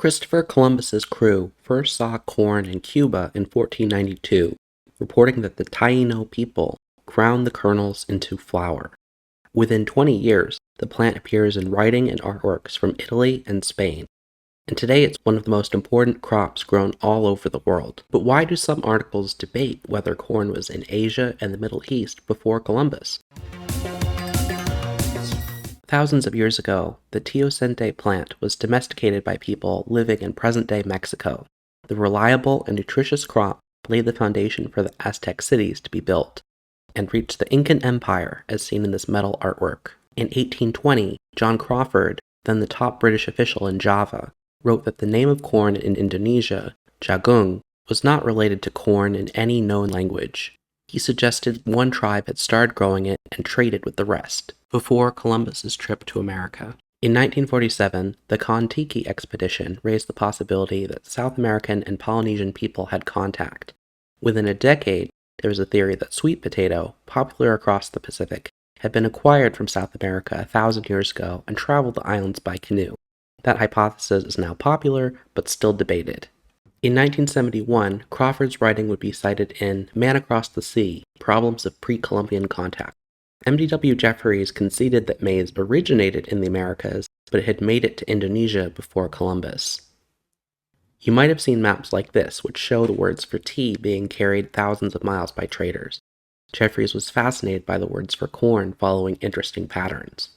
Christopher Columbus's crew first saw corn in Cuba in 1492, reporting that the Taino people ground the kernels into flour. Within 20 years, the plant appears in writing and artworks from Italy and Spain, and today it's one of the most important crops grown all over the world. But why do some articles debate whether corn was in Asia and the Middle East before Columbus? Thousands of years ago, the teosinte plant was domesticated by people living in present-day Mexico. The reliable and nutritious crop laid the foundation for the Aztec cities to be built, and reached the Incan Empire as seen in this metal artwork. In 1820, John Crawford, then the top British official in Java, wrote that the name of corn in Indonesia, jagung, was not related to corn in any known language. He suggested one tribe had started growing it and traded with the rest, before Columbus's trip to America. In 1947, the Kon-Tiki expedition raised the possibility that South American and Polynesian people had contact. Within a decade, there was a theory that sweet potato, popular across the Pacific, had been acquired from South America 1,000 years ago and traveled the islands by canoe. That hypothesis is now popular, but still debated. In 1971, Crawford's writing would be cited in Man Across the Sea, Problems of Pre-Columbian Contact. M.D.W. Jeffries conceded that maize originated in the Americas, but it had made it to Indonesia before Columbus. You might have seen maps like this, which show the words for tea being carried thousands of miles by traders. Jeffries was fascinated by the words for corn following interesting patterns.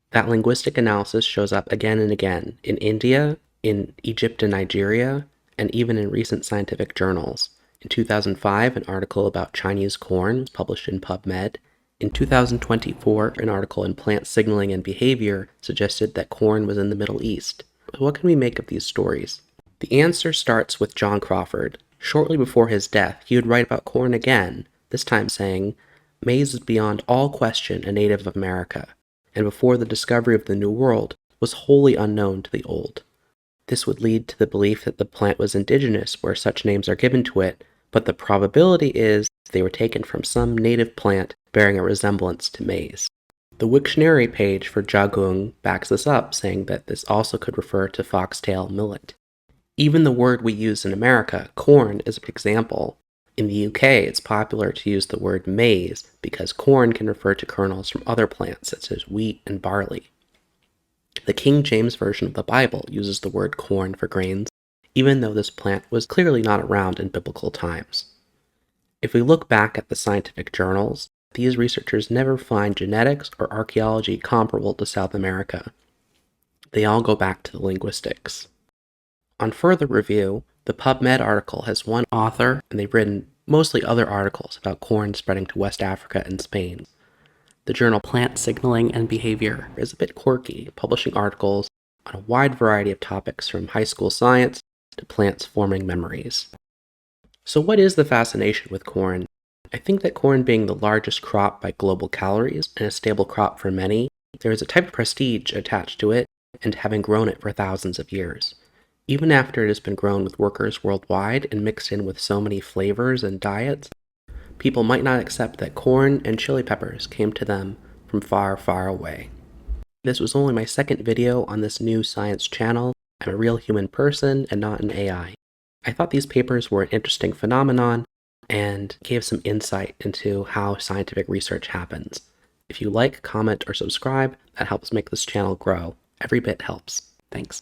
That linguistic analysis shows up again and again in India, in Egypt and Nigeria, and even in recent scientific journals. In 2005, an article about Chinese corn was published in PubMed. In 2024, an article in Plant Signaling and Behavior suggested that corn was in the Middle East. But what can we make of these stories? The answer starts with John Crawford. Shortly before his death, he would write about corn again, this time saying, "Maize is beyond all question a native of America, and before the discovery of the New World, was wholly unknown to the Old." This would lead to the belief that the plant was indigenous where such names are given to it, but the probability is they were taken from some native plant bearing a resemblance to maize. The Wiktionary page for jagung backs this up, saying that this also could refer to foxtail millet. Even the word we use in America, corn, is an example. In the UK, it's popular to use the word maize because corn can refer to kernels from other plants such as wheat and barley. The King James Version of the Bible uses the word corn for grains, even though this plant was clearly not around in biblical times. If we look back at the scientific journals, these researchers never find genetics or archaeology comparable to South America. They all go back to the linguistics. On further review, the PubMed article has one author, and they've written mostly other articles about corn spreading to West Africa and Spain. The journal Plant Signaling and Behavior is a bit quirky, publishing articles on a wide variety of topics from high school science to plants forming memories. So what is the fascination with corn? I think that corn being the largest crop by global calories and a stable crop for many, there is a type of prestige attached to it and having grown it for thousands of years. Even after it has been grown with workers worldwide and mixed in with so many flavors and diets, people might not accept that corn and chili peppers came to them from far, far away. This was only my second video on this new science channel. I'm a real human person and not an AI. I thought these papers were an interesting phenomenon and gave some insight into how scientific research happens. If you like, comment, or subscribe, that helps make this channel grow. Every bit helps. Thanks.